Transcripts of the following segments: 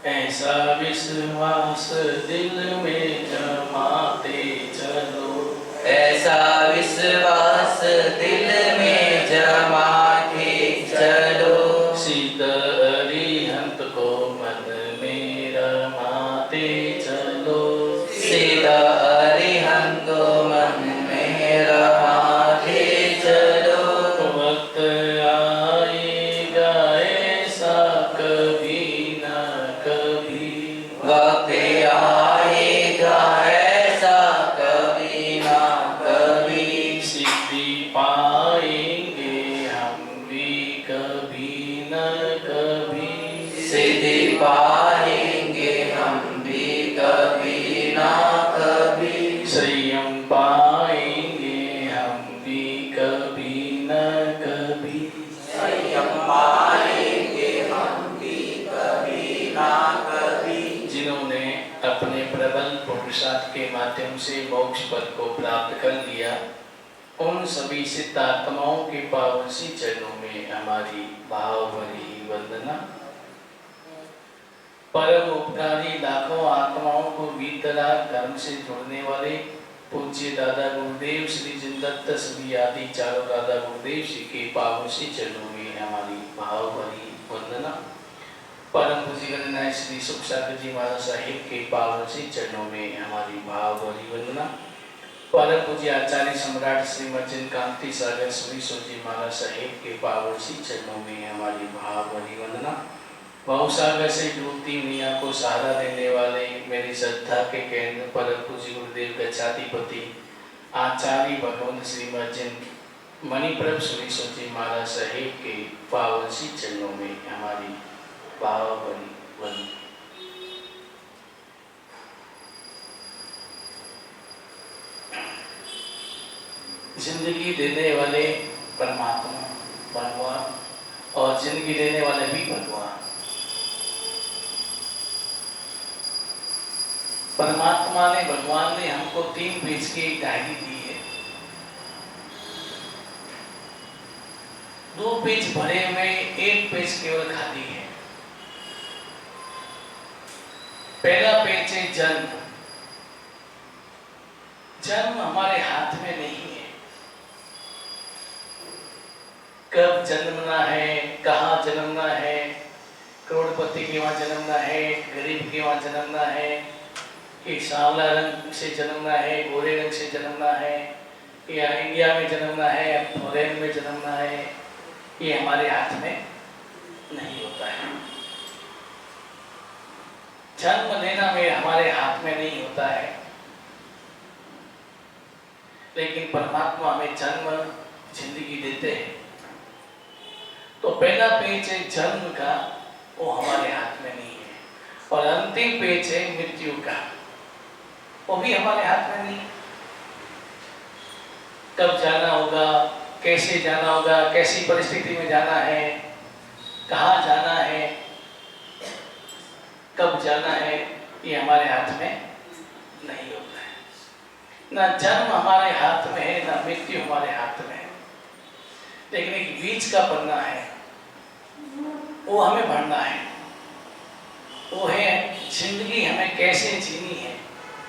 ऐसा विश्वास दिल में जमाते चलो, ऐसा विश्वास दिल में जमा के चलो। सिद्ध अरिहंत को मन में रमाते चलो, सिद्ध अरिहंत को मन में रमाते चलो। वक्त आएगा ऐसा कभी न कभी, वक्त आएगा ऐसा कभी ना कभी। सिद्धि पाएंगे हम भी कभी न कभी, सिद्धि पाएंगे हम भी कभी ना कभी। संयम पाएंगे हम भी कभी न कभी, संयम पाएंगे हम भी कभी ना कभी। जिन्होंने अपने प्रबल पुरुषार्थ के माध्यम से मोक्ष पद को प्राप्त कर लिया, उन सभी सिद्धात्माओं के पावन सी चरणों में हमारी भावभरी वंदना। परम उपकारी लाखों आत्माओं को वीतराग धर्म से जोड़ने वाले पूज्य दादा गुरुदेव श्री जिनदत्त श्री आदि चारों दादा गुरुदेव श्री के पावन सी चरणों में हमारी भावभरी वंदना। परम पूज्य गणनाथ श्री सुख सागर जी महाराज साहिब के पावन सी चरणों में हमारी भावभरी वंदना। परम पूज्य आचार्य सम्राट श्रीमद जिन कांति सागर श्री जी महाराज साहिब के पावन सी चरणों में हमारी भावभरी वंदना। भवसागर से डूबती मैया को सहारा देने वाले मेरी श्रद्धा के केंद्र परम पूज्य गुरुदेव गच्छाधिपति आचार्य भगवंत श्रीमद जिन मणिप्रभ श्री जी महाराज साहिब के पावन सी चरणों में हमारी भावभरी वंदना। जिंदगी देने वाले परमात्मा भगवान और जिंदगी देने वाले भी भगवान। परमात्मा ने भगवान ने हमको 3 पेज की एक डायरी दी है। 2 पेज भरे हुए, 1 पेज केवल खाली है। पहला पेज है जन्म। जन्म हमारे हाथ में नहीं है। कब जन्मना है, कहाँ जन्मना है, करोड़पति के वहाँ जन्मना है, गरीब के वहाँ जन्मना है, कि सांवला रंग से जन्मना है, गोरे रंग से जन्मना है, या इंडिया में जन्मना है, फॉरेन में जन्मना है, ये हमारे हाथ में नहीं होता है। जन्म लेना में हमारे हाथ में नहीं होता है, लेकिन परमात्मा हमें जन्म जिंदगी देते हैं। तो पहला पेज है जन्म का, वो हमारे हाथ में नहीं है, और अंतिम पेज है मृत्यु का, वो भी हमारे हाथ में नहीं। कब जाना होगा, कैसे जाना होगा, कैसी परिस्थिति में जाना है, कहाँ जाना है, कब जाना है, ये हमारे हाथ में नहीं होता है। ना जन्म हमारे हाथ में है, ना मृत्यु हमारे हाथ में है, लेकिन एक बीज का पन्ना है, वो हमें भरना है। वो है जिंदगी हमें कैसे जीनी है,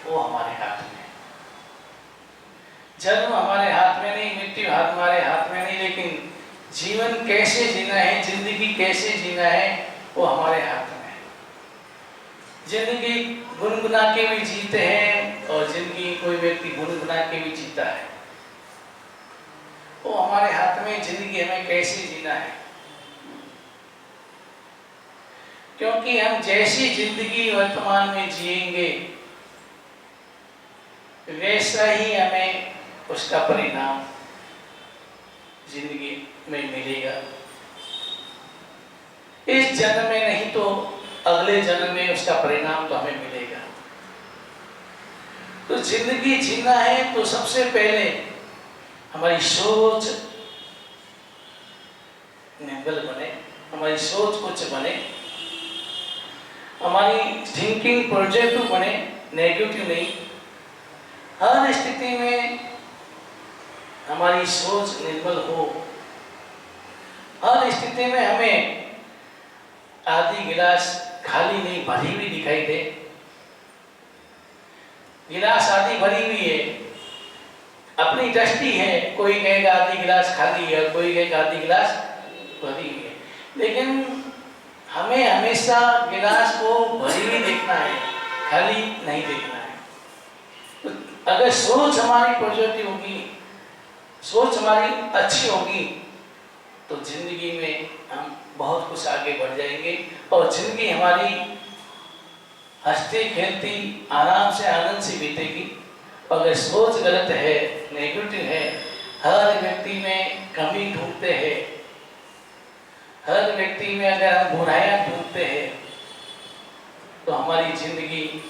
वो हमारे हाथ में है। जन्म हमारे हाथ में नहीं, मृत्यु हमारे हाथ में नहीं, लेकिन जीवन कैसे जीना है, जिंदगी कैसे जीना है, वो हमारे हाथ में है। जिंदगी गुनगुना के भी जीते हैं, और जिंदगी कोई व्यक्ति गुनगुना के भी जीता है, वो हमारे हाथ में। जिंदगी हमें कैसे जीना है, क्योंकि हम जैसी जिंदगी वर्तमान में जिएंगे, वैसा ही हमें उसका परिणाम जिंदगी में मिलेगा। इस जन्म में नहीं तो अगले जन्म में उसका परिणाम तो हमें मिलेगा। तो जिंदगी जीना है तो सबसे पहले हमारी सोच निर्बल बने, हमारी सोच कुछ बने, हमारी थिंकिंग पॉजिटिव बने, नेगेटिव नहीं। हर स्थिति में हमारी सोच निर्मल हो। हर स्थिति में हमें आधी गिलास खाली नहीं भरी हुई दिखाई दे, गिलास आधी भरी हुई है, अपनी दृष्टि है, कोई कहेगा आधी गिलास खाली है और कोई कहेगा आधी गिलास भरी हुई है, लेकिन हमें हमेशा गिलास को भरी हुई देखना है, खाली नहीं देखना है। तो अगर सोच हमारी पॉजिटिव होगी, सोच हमारी अच्छी होगी, तो जिंदगी में हम बहुत कुछ आगे बढ़ जाएंगे और जिंदगी हमारी हंसती खेलती आराम से आनंद से बीतेगी। अगर सोच गलत है, नेगेटिव है, हर व्यक्ति में कमी ढूंढते हैं, हर व्यक्ति में अगर हम बुराइयां ढूंढते हैं, तो हमारी जिंदगी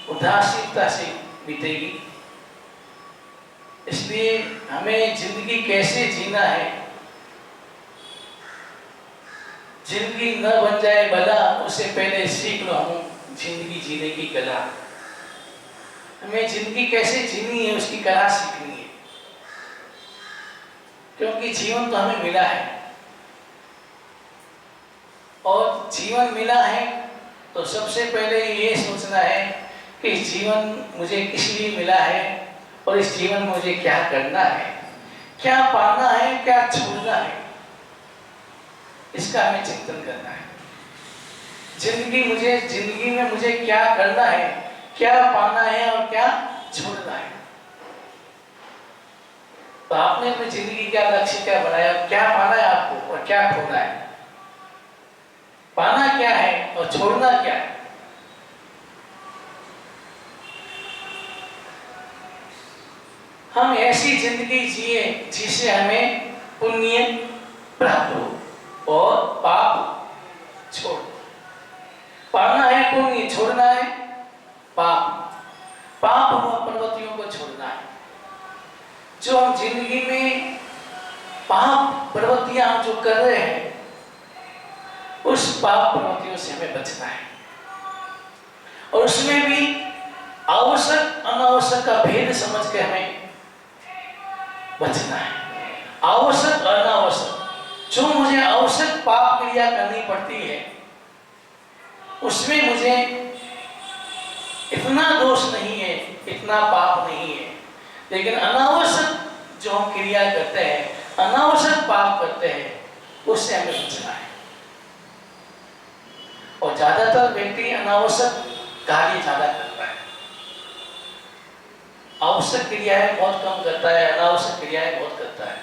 उदासीनता से बीतेगी। इसलिए हमें जिंदगी कैसे जीना है, जिंदगी न बन जाए बला, उससे पहले सीख लो हम जिंदगी जीने की कला। हमें जिंदगी कैसे जीनी है उसकी कला सीखनी है, क्योंकि जीवन तो हमें मिला है और जीवन मिला है तो सबसे पहले ये सोचना है कि जीवन मुझे किस लिए मिला है और इस जीवन में मुझे क्या करना है, क्या पाना है, क्या छोड़ना है, इसका हमें चिंतन करना है। जिंदगी में मुझे क्या करना है, क्या पाना है और क्या छोड़ना है। तो आपने अपनी जिंदगी का लक्ष्य क्या बनाया, क्या पाना है आपको और क्या खोना है, पाना क्या है और छोड़ना क्या है। हम ऐसी जिंदगी जिए जिसे हमें पुण्य प्राप्त हो और पाप छोड़। पाना है पुण्य, छोड़ना है पाप। पाप और प्रवृत्तियों को छोड़ना है। जो हम जिंदगी में पाप प्रवृत्तियां हम जो कर रहे हैं, उस पाप प्रवृत्तियों से हमें बचना है और उसमें भी आवश्यक अनावश्यक का भेद समझ के हमें बचना है। आवश्यक और अनावश्यक, जो मुझे आवश्यक पाप क्रिया करनी पड़ती है उसमें मुझे इतना दोष नहीं है, इतना पाप नहीं है, लेकिन अनावश्यक जो हम क्रिया करते हैं, अनावश्यक पाप करते हैं, उससे हमें बचना है। और ज्यादातर व्यक्ति अनावश्यक कार्य ज्यादा करता है, आवश्यक क्रियाएं बहुत कम करता है, अनावश्यक क्रियाएं बहुत करता है।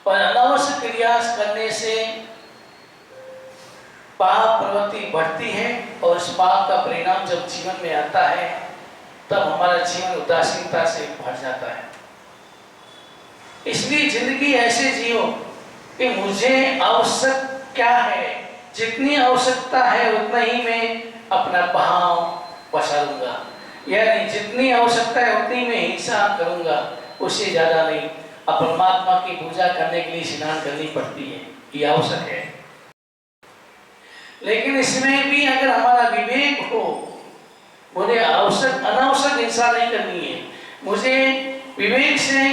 और अनावश्यक क्रिया करने से पाप प्रवृत्ति बढ़ती है और इस पाप का परिणाम जब जीवन में आता है तब हमारा जीवन उदासीनता से भर जाता है। इसलिए जिंदगी ऐसे जियो कि मुझे आवश्यक क्या है, जितनी आवश्यकता है उतना ही मैं अपना भाव पसारूंगा, यानी जितनी आवश्यकता है उतनी मैं हिंसा करूंगा, उससे ज्यादा नहीं। परमात्मा की पूजा करने के लिए स्नान करनी पड़ती है, ये आवश्यक है, लेकिन इसमें भी अगर हमारा विवेक हो, मुझे आवश्यक अनावश्यक हिंसा नहीं करनी है, मुझे विवेक से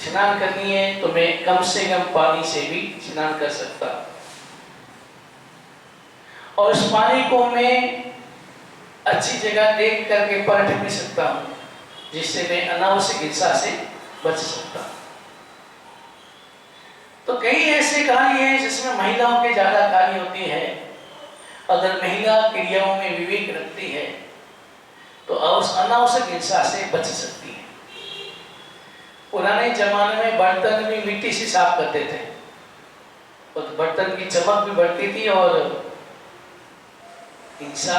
स्नान करनी है, तो मैं कम से कम पानी से भी स्नान कर सकता और उस पानी को मैं अच्छी जगह देख करके परख भी सकता हूँ, जिससे मैं अनावश्यक हिंसा से बच सकता हूँ। तो कई ऐसे कार्य हैं जिसमें महिलाओं के ज्यादा कार्य होती है। अगर महिला क्रियाओं में विवेक रखती है तो अनावश्यक हिंसा से बच सकती है। पुराने जमाने में बर्तन भी मिट्टी से साफ करते थे और बर्तन की चमक भी बढ़ती थी और हिंसा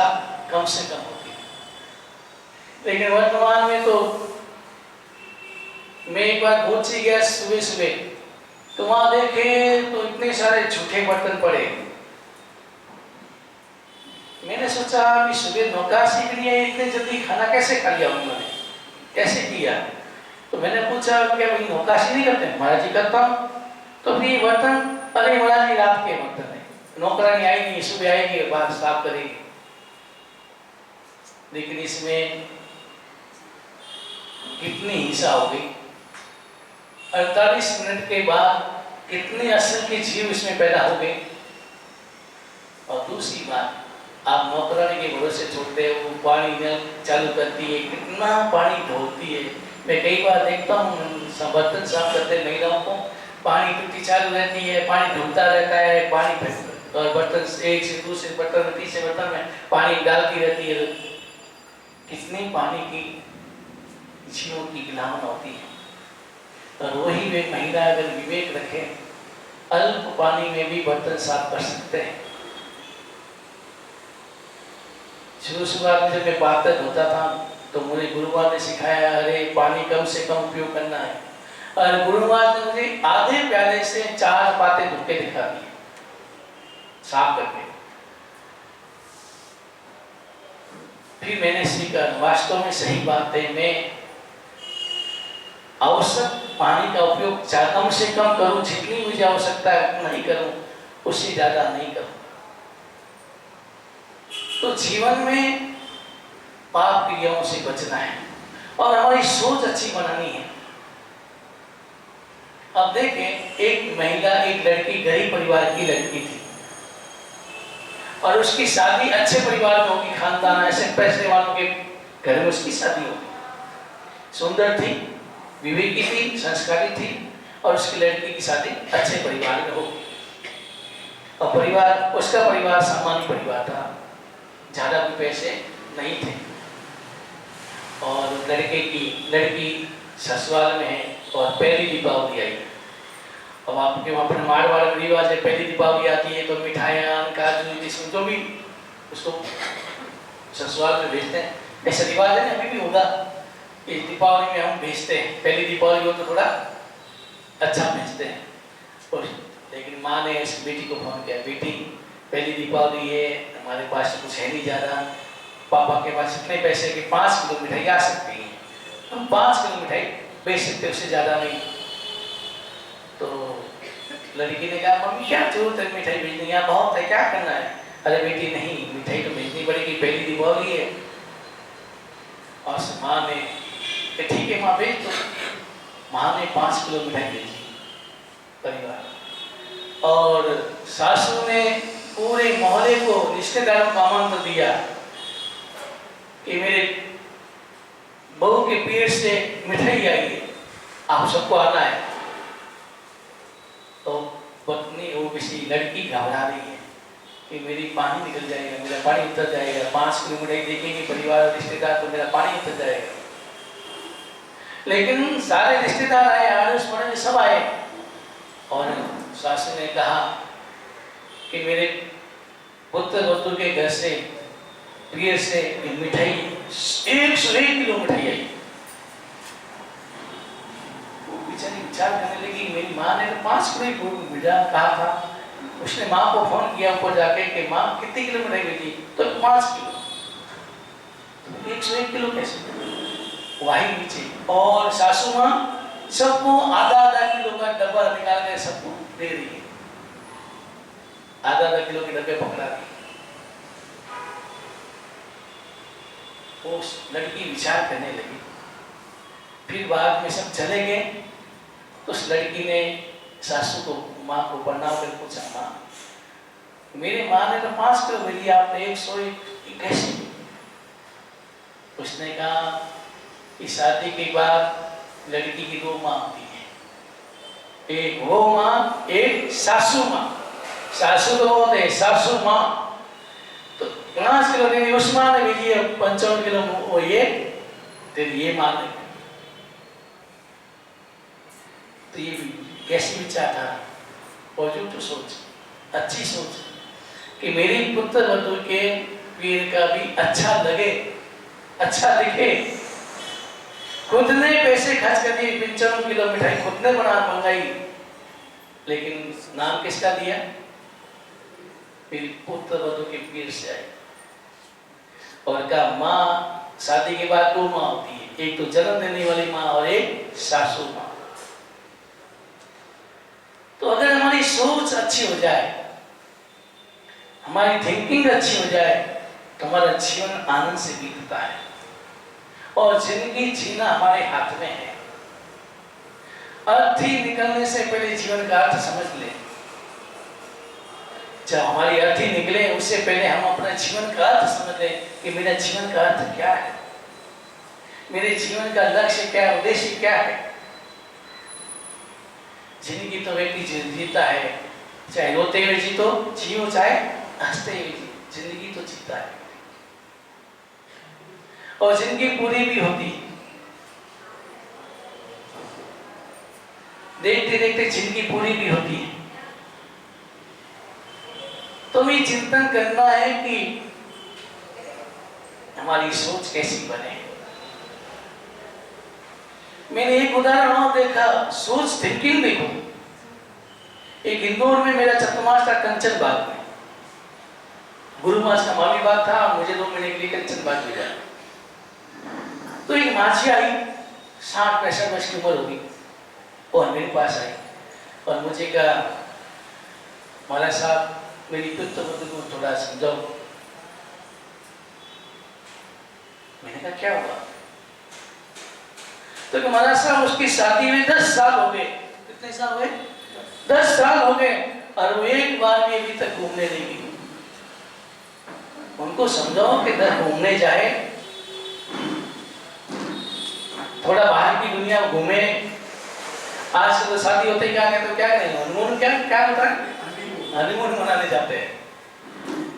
कम से कम होती थी। लेकिन वर्तमान में तो मैं एक बार घूची गया सुबह सुबह, तो वहां देखे तो इतने सारे झूठे बर्तन पड़े। मैंने सोचा कि सुबह नौका सीख लिया, इतने जल्दी खाना कैसे खा लिया उन्होंने, कैसे किया। तो मैंने पूछा क्या भाई नौकाशी नहीं करते? महाराज जी करता हूँ। तो फिर बर्तन, अरे महाराज जी रात के बर्तन है, नौकरानी आएगी, सुबह आएगी, बाहर साफ करेगी। लेकिन इसमें कितनी हिंसा हो गई। 48 मिनट के बाद कितने असल के जीव इसमें पैदा हो गए। और दूसरी बात, आप नौकरानी के भरोसे छोड़ते हो, वो पानी नल चालू करती है, कितना पानी ढोती है। मैं कई बार देखता हूँ बर्तन साफ करते महिलाओं को, पानी टूटी चालू रहती है, पानी ढुलता रहता है, पानी और बर्तन एक से दूसरे बर्तन में तीसरे बर्तन में पानी डालती रहती है। कितनी पानी की जीवों की गिलावन होती है। और वही वे महिला अगर विवेक रखे, अल्प पानी में भी बर्तन साफ कर सकते हैं। शुरुआत में जब मैं पात्र होता था तो मुझे गुरुवार ने सिखाया, अरे पानी कम से कम उपयोग करना है। और गुरुवार ने मुझे आधे प्याले से 4 पाते धुके दिखा दिए साफ करके। फिर मैंने सीखा, वास्तव में सही बात है, मैं आवश्यक पानी का उपयोग कम से कम करूं, जितनी मुझे आवश्यकता है उतना ही करूं, उससे ज्यादा नहीं करूं। तो जीवन में पाप क्रियाओं से बचना है और हमारी सोच अच्छी बनानी है। अब देखें, एक महिला, एक लड़की गरीब परिवार की लड़की थी और उसकी शादी अच्छे परिवार में होगी, खानदान ऐसे पैसे वालों के घर में उसकी शादी होगी। सुंदर थी, विवेकी थी, संस्कारी थी और उसकी लड़की की शादी अच्छे परिवार में होगी। और परिवार, उसका परिवार सामान्य परिवार था, ज्यादा भी पैसे नहीं थे। और लड़की ससुराल में है और पहली दीपावली आई। अब आपके वहाँ पर मारवाड़ में रिवाज है, पहली दीपावली आती है तो मिठाइयाँ, काजू, किस्म जो भी उसको ससुराल में भेजते हैं। ऐसा रिवाज है ना, अभी भी होगा। इस दीपावली में हम भेजते हैं, पहली दीपावली हो तो थोड़ा अच्छा भेजते हैं। और लेकिन माँ ने इस बेटी को फोन किया, बेटी पहली दीपावली है, हमारे पास तो कुछ है नहीं ज़्यादा, पापा के पास इतने पैसे कि 5 किलो मिठाई आ सकती है, हम 5 किलो मिठाई बेच सकते, उससे ज़्यादा नहीं। तो लड़की ने कहा, मम्मी क्या जरूरत है मिठाई भेजने, यहाँ बहुत है, क्या करना है। अरे बेटी नहीं, मिठाई तो भेजनी पड़ेगी, पहली दीपावली है। और माँ ने, ठीक है माँ भेज दो। माँ ने 5 किलो मिठाई भेजी परिवार। और सासू ने पूरे मोहल्ले को, रिश्तेदारों को आमंत्रण दिया कि मेरे बहू के पेट से मिठाई आई है, आप सबको आना है। तो पत्नी, वो किसी लड़की घबरा रही है कि मेरी पानी निकल जाएगा, मेरा पानी उतर जाएगा, 5 किलो मिठाई देखेंगे परिवार और रिश्तेदार तो मेरा पानी उतर जाएगा। लेकिन सारे रिश्तेदार आए, आड़ोस पड़ोस सब आए। और सासू ने कहा कि मेरे पुत्र वधू के घर से, प्रिय से मिठाई 101 किलो मिठाई आई। वो बेचारी विचार करने लगी, मेरी माँ ने तो 5 किलो मिठाई कहा था। उसने माँ को फोन किया ऊपर जाके कि माँ कितनी किलो मिठाई भेजी, तो 5 किलो। तो 101 किलो कैसे? वही नीचे। और सासू माँ सबको आधा किलो का डब्बा निकाल कर सबको दे रही है, आधा किलो के डब्बे पकड़ा दी। उस लड़की विचार करने लगी। फिर बाद में सब चले गए तो उस लड़की ने सासू को, माँ को प्रणाम कर पूछा, माँ मेरी माँ ने तो 5 किलो भेजी, आपने 101 कैसे? उसने कहा कि शादी के बाद लड़की की 2 माँ होती है, एक वो माँ, एक सासू माँ। सासू तो होते हैं, सासू माँ तो 5 किलो देनी, उस माँ ने भेजी है 55 किलो, वो ये तेरी ये माँ ने। तो ये कैसी विचारधारा, पॉजिटिव सोच, अच्छी सोच कि मेरी पुत्र वधू के वीर का भी अच्छा लगे, अच्छा दिखे। खुद ने पैसे खर्च कर दिए, 55 किलो मिठाई खुद ने बना मंगाई, लेकिन नाम किसका दिया? मेरी पुत्र वधू के वीर से आई। और कहा माँ, शादी के बाद 2 माँ होती है, एक तो जन्म देने वाली माँ और एक सासू माँ। तो अगर हमारी सोच अच्छी हो जाए, हमारी थिंकिंग अच्छी हो जाए, तो हमारा जीवन आनंद से बीतता है और जिंदगी जीना हमारे हाथ में है। अर्थी निकलने से पहले जीवन का अर्थ समझ ले। जब हमारी अर्थी निकले उससे पहले हम अपना जीवन का अर्थ समझ ले कि मेरा जीवन का अर्थ क्या है, मेरे जीवन का लक्ष्य क्या है, उद्देश्य क्या है। जिंदगी तो व्यक्ति जीता है, चाहे रोते हुए जियो चाहे हंसते हुए जिंदगी तो जीता है, और जिंदगी पूरी भी होती है। देखते देखते जिंदगी पूरी भी होती है। तो हमें चिंतन करना है कि हमारी सोच कैसी बने। मैंने एक उदाहरण और देखा, सोच थिंकिंग देखो। एक इंदौर में मेरा चतुर्मास था कंचन बाग में, गुरु मास का मामी बाग था, मुझे 2 महीने के लिए कंचन बाग भेजा। तो एक माछी आई, 60-65 वर्ष की उम्र होगी, और मेरे पास आई और मुझे कहा, महाराज साहब मेरी पुत्र को थोड़ा समझाओ। मैंने कहा क्या हुआ? तो महाराज साहब उसकी शादी में 10 साल हो गए। कितने साल हुए? 10 साल हो गए, और वो एक बार भी अभी तक घूमने नहीं गई। उनको समझाओ कि घूमने जाए, थोड़ा बाहर की दुनिया घूमे। आज तो शादी होते क्या कहते, तो क्या करेंगे, हनीमून क्या होता है, हनीमून मनाने जाते हैं।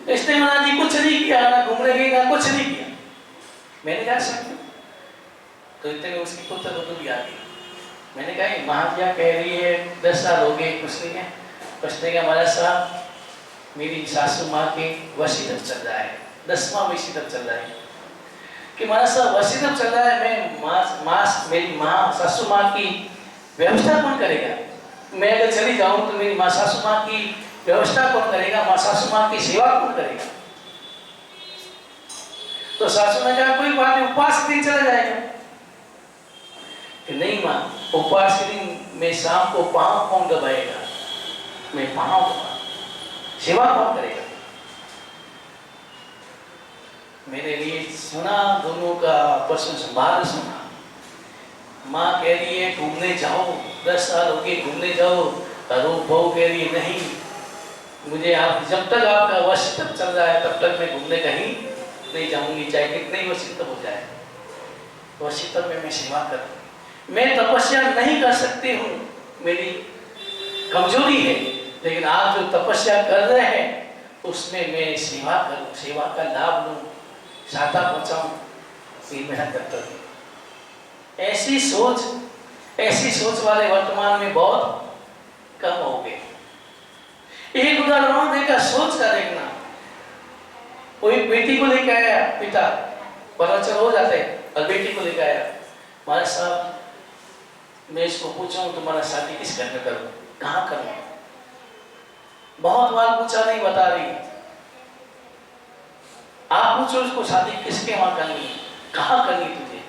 इसने महाराज जी कुछ नहीं किया, ना घूमने गई ना कुछ नहीं किया। मैंने कहा सर, तो इतने में उसकी पुत्र भी आ गई। मैंने कहा महाजिया कह रही है 10 साल हो गए कुछ नहीं है। उसने कहा महाराज साहब मेरी सासू माँ के वसीयत चल रहा है, 10वां वसीयत चल रहा है कि महाराज साहब वसीयत चल रहा है, मैं मेरी माँ सासू माँ की व्यवस्था कौन करेगा? मैं अगर चली जाऊं तो मेरी माँ सासू माँ की व्यवस्था कौन करेगा, माँ सासू माँ की सेवा कौन करेगा? तो सासू ने कहा कोई बात नहीं, उपवास के दिन चला जाएगा। कि नहीं माँ, उपवास के दिन मैं शाम को पाँव कौन दबाएगा, मैं पाँव दबा, सेवा कौन करेगा? मेरे लिए सुना, दोनों का आपस में संवाद सुना। माँ कह रही है घूमने जाओ, 10 साल हो गए घूमने जाओ, और वो बहू कह रही है नहीं, मुझे आप जब तक आपका वसीयत चल रहा है तब तक मैं घूमने कहीं नहीं जाऊंगी, चाहे कितने वसीयत हो जाए। वसीयत में मैं सेवा करूँ, मैं तपस्या नहीं कर सकती हूँ, मेरी कमजोरी है, लेकिन आप जो तपस्या कर रहे हैं उसमें मैं सेवा करूँ, सेवा का लाभ लूँ, सहायता पहुँचाऊँ, ये मेरा कर्तव्य। ऐसी सोच वाले वर्तमान में बहुत कम हो गए। एक उदाहरण और देखा, सोच का देखना। कोई बेटी को लेकर आया, पिता परवचन हो जाते हैं, और बेटी को लेकर आया, महाराज साहब मैं इसको पूछा हूँ तुम्हारा शादी किस घर में करूँ, कहाँ करूँ? बहुत बार पूछा, नहीं बता रही। आप पूछो उसको शादी किसके वहां करनी, कहाँ करनी तुझे?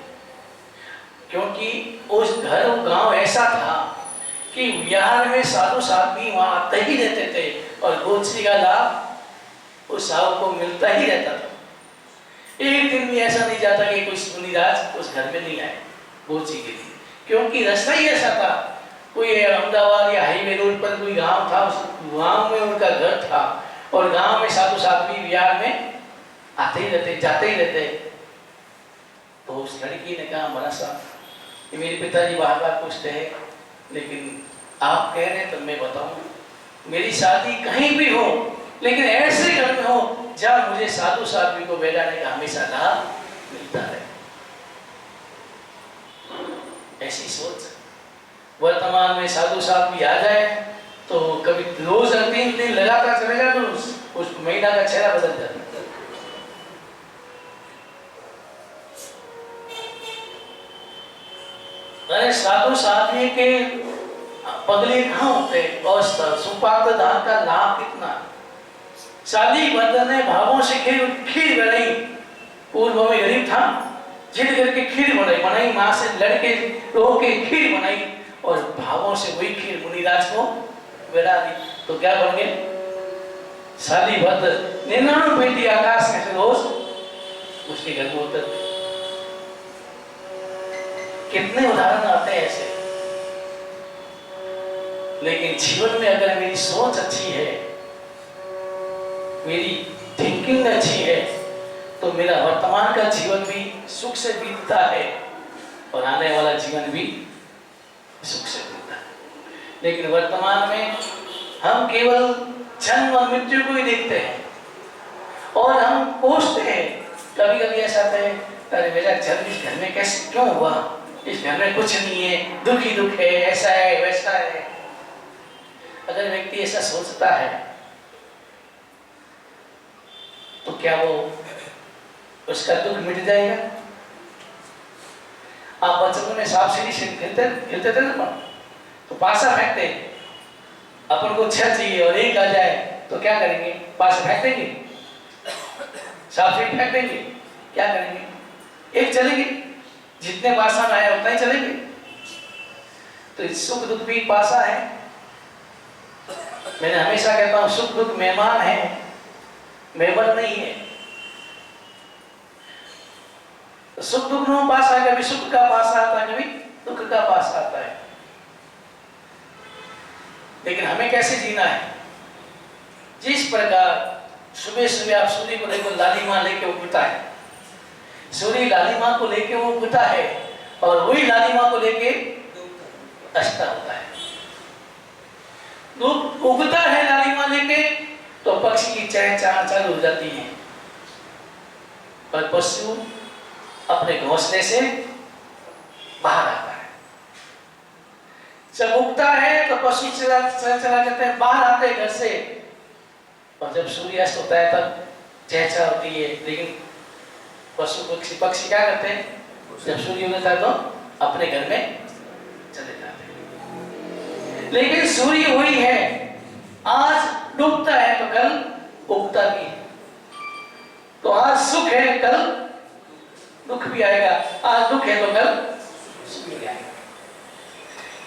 क्योंकि उस घर वो गांव ऐसा था कि बिहार में साधु साध्वी वहां आते ही रहते थे, और गोची का लाभ उस साहु को मिलता ही रहता था। एक दिन भी ऐसा नहीं जाता कि कोई मुनिराज उस घर में नहीं आए गोची के लिए, क्योंकि रास्ता ही ऐसा था। कोई अहमदाबाद या हाईवे रोड पर कोई गांव था, उस गांव में उनका घर था, और गांव में साधु साध्वी बिहार में आते ही रहते, जाते ही रहते। तो उस लड़की ने कहा महाराज साहब ये मेरे पिताजी बार बार पूछते हैं, लेकिन आप कह रहे हैं तो मैं बताऊं, मेरी शादी कहीं भी हो, लेकिन ऐसे घर में हो जहां मुझे साधु साध्वी को बैठाने का हमेशा लाभ मिलता है। ऐसी सोच वर्तमान में साधु साध्वी आ जाए तो कभी रोज 3 दिन लगातार चलेगा तो उस महिला का चेहरा बदल जाता है। अरे साधु साध्वी के पगले कहाँ होते, और सुपात्र दान का लाभ कितना। शादी बंधने भावों से खीर बनाई, पूर्व में गरीब था, जिद करके खीर बनाई, माँ से लड़के रो के खीर बनाई, और भावों से वही खीर मुनिराज को बेड़ा दी, तो क्या बन गए? शादी भद्र 99 बेटी आकाश में से रोज उसके घर में उतर। कितने उदाहरण आते हैं ऐसे। लेकिन जीवन में अगर मेरी सोच अच्छी है, मेरी थिंकिंग अच्छी है, तो मेरा वर्तमान का जीवन भी सुख से बीतता है और आने वाला जीवन भी सुख से बीतता है। लेकिन वर्तमान में हम केवल जन्म और मृत्यु को ही देखते हैं और हम कोसते हैं। कभी कभी ऐसा होता है, अरे मेरा जन्म इस घर में कैसे क्यों हुआ, इस घर में कुछ नहीं है, दुख ही दुख है, ऐसा है वैसा है। अगर व्यक्ति ऐसा सोचता है तो क्या वो उसका दुख मिट जाएगा? आप बचपन में सांप सीढ़ी से खेलते थे ना, तो पासा फेंकते, अपन को छह चाहिए और एक आ जाए तो क्या करेंगे? पासा फेंक देंगे, सांप सीढ़ी फेंक देंगे, क्या करेंगे? एक चलेगी, जितने पासा में आया उतना ही चलेंगे। तो सुख दुख भी पासा है। मैंने हमेशा कहता हूं सुख दुख मेहमान है, मेहमान नहीं है। तो सुख दुख में पास है, कभी सुख का पास आता है, कभी दुख का पास आता है। लेकिन हमें कैसे जीना है? जिस प्रकार सुबह सुबह आप सूर्य को देखो, लालिमा लेके उगता है, सूर्य लालिमा को लेके वो उगता है और वही लालिमा को लेके अस्त होता है। उगता है लालिमा लेके तो पक्षी की चहचहा चालू हो जाती है और पशु अपने घोंसले से बाहर आता है। जब उगता है तो पशु चला जाते हैं, बाहर आते हैं घर से, और जब सूर्यास्त होता है तब चहचहा होती है। लेकिन पशु पक्षी क्या करते हैं? जब सूर्य उगता है तो अपने घर में चले जाते हैं। लेकिन सूर्य वही है, आज डूबता है तो कल उगता भी है। तो आज सुख है, कल दुख भी आएगा, आज दुख है तो कल सुख भी आएगा।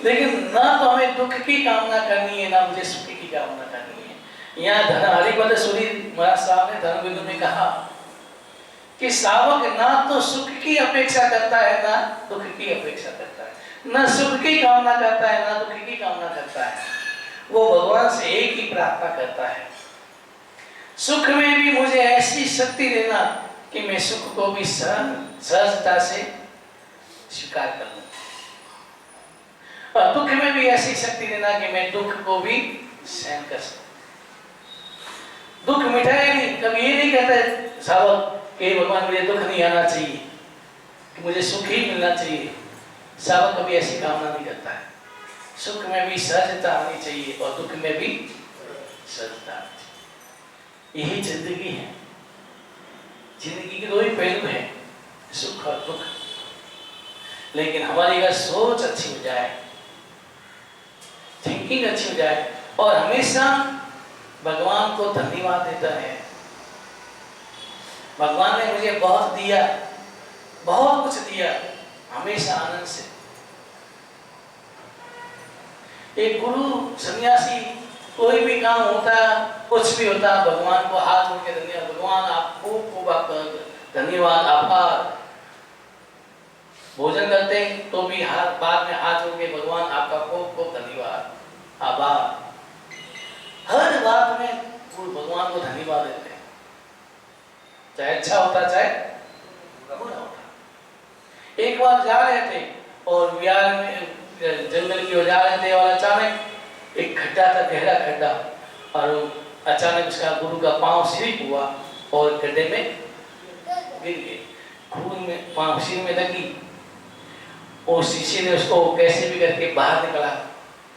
लेकिन ना तो हमें दुख की कामना करनी है, ना मुझे सुख की कामना करनी है। यहाँ धन हरिपद सूरी महाराज साहब ने धर्म बिंदु में कहा कि सावक ना तो सुख की अपेक्षा करता है, ना दुख की अपेक्षा करता है, ना सुख की कामना करता है, ना दुख की कामना करता है। वो भगवान से एक ही प्रार्थना करता है, सुख में भी मुझे ऐसी शक्ति देना कि मैं सुख को भी सहजता से स्वीकार कर लूं, और दुख में भी ऐसी शक्ति देना कि मैं दुख को भी सहन कर सकूं। दुख मिटाए नहीं, कभी ये नहीं कहते सावक कि भगवान मुझे दुख नहीं आना चाहिए, कि मुझे सुख ही मिलना चाहिए। सावक कभी ऐसी कामना नहीं करता है। सुख में भी सहजता आनी चाहिए और दुख में भी सहजता आनी चाहिए। यही जिंदगी है। जिंदगी के दो ही पहलू हैं, सुख और दुख। लेकिन हमारी अगर सोच अच्छी हो जाए, थिंकिंग अच्छी हो जाए और हमेशा भगवान को धन्यवाद देता है, भगवान ने मुझे बहुत दिया, बहुत कुछ दिया, हमेशा आनंद से। एक गुरु सन्यासी कोई भी काम होता, कुछ भी होता, भगवान को हाथ जोड़ के धन्यवाद, भगवान आप खूब धन्यवाद, आभार। भोजन करते हैं तो भी हाथ बाद में हाथ जोड़ के भगवान आपका खूब खूब धन्यवाद, आभार। हर बात में गुरु भगवान को धन्यवाद देते हैं, चाहे अच्छा होता चाहे बुरा होता। एक बार जा रहे थे और बिहार में जंगल की ओर जा रहे थे और अचानक एक खड्डा था, गहरा खड्डा, और अचानक उसका गुरु का पांव स्लिप हुआ और गड्ढे में गिर गए। खून में पांव सिर में लगी और शीशे ने उसको कैसे भी करके बाहर निकला,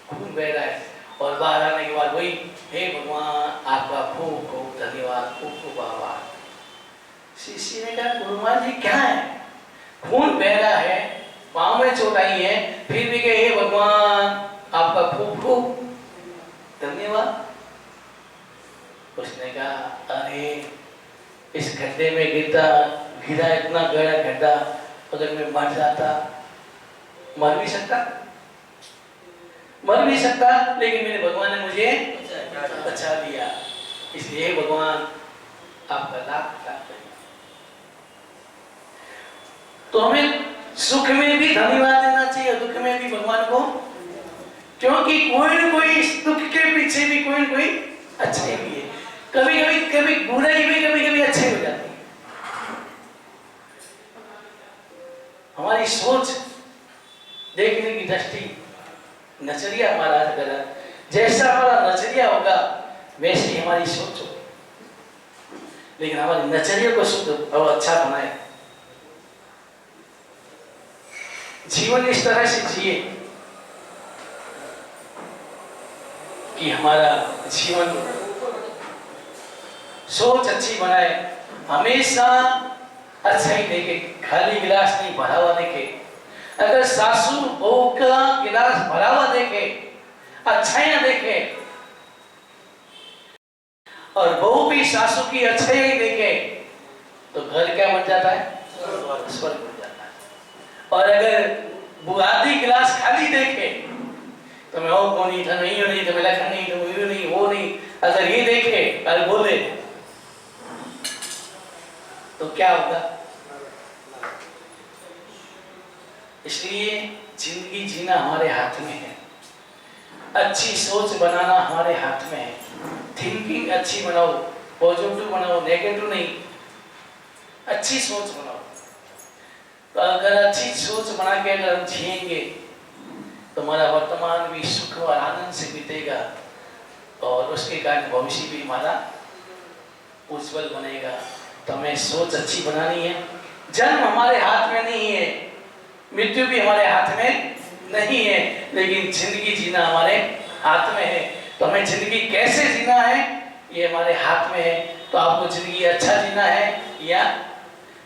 खून बह रहा है। और बाहर आने के बाद वही, हे भगवान आपका खूब खूब धन्यवाद, खूब खूब आभार। शीशे ने कहा, गुरुमान जी क्या है, खून बह रहा है, पांव में चोट आई है, फिर भी कहे हे भगवान आपका खूब खूब धन्यवाद। उसने कहा, अरे इस गड्ढे में गिरा इतना गहरा गड्ढा, अगर मैं मर जाता, मर भी सकता, लेकिन मेरे भगवान ने मुझे बचा लिया, इसलिए भगवान आपका लाख धन्यवाद। तो हमें सुख में भी धन्यवाद देना चाहिए, दुख में भी भगवान को क्योंकि कोई न कोई इस दुख के पीछे भी कोई न कोई अच्छाई भी है। कभी बुराई भी कभी अच्छाई हो जाती है। हमारी सोच, देखने की दृष्टि, नजरिया हमारा गलत, जैसा हमारा नजरिया होगा वैसे ही हमारी सोच होगी। लेकिन हमारे नजरिए को शुद्ध और अच्छा बनाए, जीवन इस तरह से जिए कि हमारा जीवन सोच अच्छी बनाए, हमेशा अच्छा ही देखे, खाली गिलास नहीं भरा हुआ देखे। अगर सासू बहू का गिलास भरा हुआ देखे, अच्छाइयां देखे, और बहू भी सासू की अच्छाई देखे, तो घर क्या बन जाता है? स्वर्ग बन जाता है। और अगर आधी गिलास खाली देखे, तो मैं हो कौन नहीं था, नहीं हो नहीं तो मैं लखन नहीं, तो वो नहीं, वो नहीं, अगर ये देखे और बोले तो क्या होगा? इसलिए जिंदगी जीना हमारे हाथ में है, अच्छी सोच बनाना हमारे हाथ में है। थिंकिंग अच्छी बनाओ, पॉजिटिव बनाओ, नेगेटिव नहीं, अच्छी सोच बनाओ। तो अगर अच्छी सोच बना के अगर हम जिएंगे तो हमारा वर्तमान भी सुख और आनंद से बीतेगा, और उसके कारण भविष्य भी हमारा उज्जवल बनेगा। तो हमें सोच अच्छी बनानी है। जन्म हमारे हाथ में नहीं है, मृत्यु भी हमारे हाथ में नहीं है, लेकिन जिंदगी जीना हमारे हाथ में है। तो हमें जिंदगी कैसे जीना है ये हमारे हाथ में है। तो आपको जिंदगी अच्छा जीना है या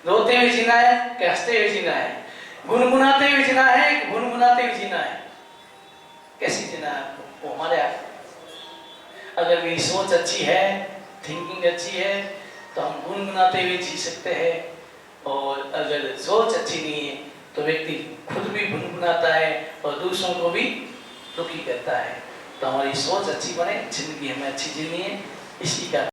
रोते हुए जीना है कि हंसते हुए जीना है, गुनगुनाते हुए जीना है कि गुनगुनाते हुए जीना है, कैसी जीना है आपको, वो हमारे हाथ। अगर मेरी सोच अच्छी है, थिंकिंग अच्छी है, तो हम गुनगुनाते हुए जी सकते हैं। और अगर सोच अच्छी नहीं है तो व्यक्ति खुद भी गुनगुनाता है और दूसरों को भी दुखी करता है। तो हमारी सोच अच्छी बने, जिंदगी हमें अच्छी जीनी है, इसी का